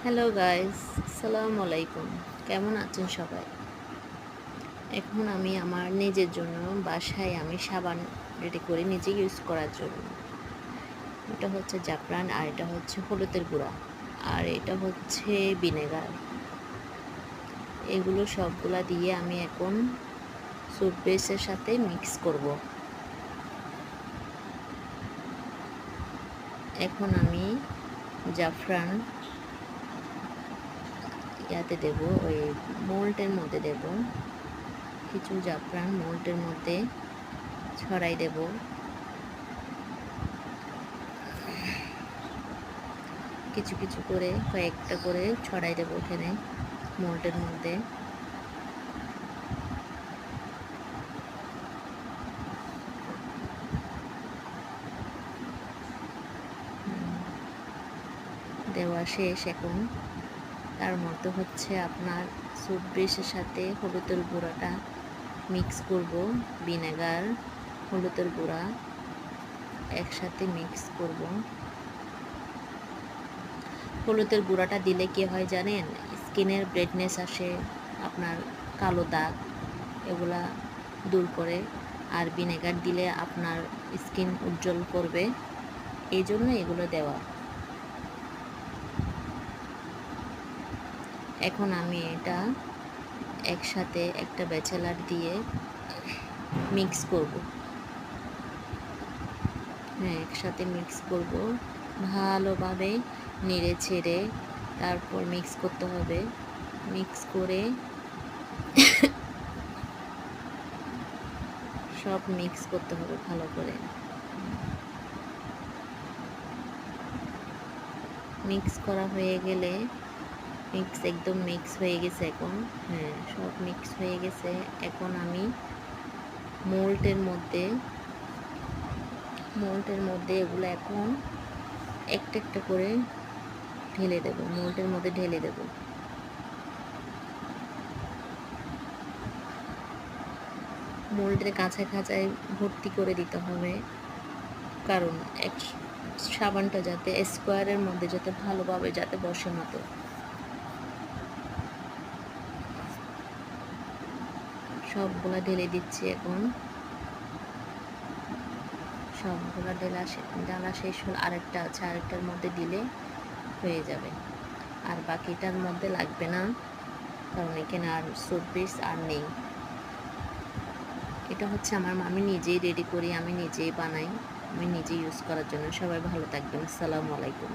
Hello guys, আসসালামু আলাইকুম। কেমন আছেন সবাই? এখন আমি আমার নিজের জন্য বাসায় আমি সাবান রেডি করি নিজে ইউজ করার জন্য। এটা হচ্ছে জাফরান আর এটা হচ্ছে হলুদের গুঁড়া আর এটা হচ্ছে ভিনেগার। এগুলো সবগুলা দিয়ে আমি এখন স্যুপ বেসের সাথে মিক্স করব। এখন আমি জাফরান ইয়াতে দেব, ওই মোল্ডের মধ্যে দেব। কিছু জাফরান মোল্ডের মধ্যে ছড়াই দেব। কিছু কিছু করে কয়েকটা করে ছড়াই দেবো এখানে মোল্ডের মধ্যে। দেওয়া শেষ। এখন তার মধ্যে হচ্ছে আপনার স্যুপ বেসের সাথে হলুদের গুঁড়াটা মিক্স করব। ভিনেগার, হলুদের গুঁড়া একসাথে মিক্স করব। হলুদের গুঁড়াটা দিলে কি হয় জানেন? স্কিনের ব্রাইটনেস আসে, আপনার কালো দাগ এগুলা দূর করে। আর ভিনেগার দিলে আপনার স্কিন উজ্জ্বল করবে, এই জন্য এগুলো দেওয়া। এখন আমি এটা একসাথে একটা ব্যাচেলার দিয়ে মিক্স করব। হ্যাঁ, একসাথে মিক্স করব ভালোভাবে, নেড়ে ছেড়ে তারপর মিক্স করতে হবে। মিক্স করে সব মিক্স করতে হবে ভালো করে। মিক্স করা হয়ে গেলে একদম মিক্স হয়ে গেছে এখন। হ্যাঁ, সব মিক্স হয়ে গেছে। এখন আমি মোল্ডের মধ্যে এগুলো এখন একটা একটা করে ঢেলে দেব, মোল্ডের মধ্যে ঢেলে দেব। মোল্ডের কাছায় কাছায় ভর্তি করে দিতে হবে, কারণ এক সাবানটা যাতে স্কোয়ারের মধ্যে যাতে ভালোভাবে যাতে বসে মতো। সবগুলা ঢেলে দিচ্ছি এখন। সবগুলা ঢালা শেষ হল। আরেকটা আছে, আরেকটার মধ্যে দিলে হয়ে যাবে। আর বাকিটার মধ্যে লাগবে না, কারণ এখানে আর স্যুপ বেস আর নেই। এটা হচ্ছে আমি নিজেই রেডি করি, আমি নিজেই বানাই, আমি নিজেই ইউজ করার জন্য। সবাই ভালো থাকবেন। আসসালামু আলাইকুম।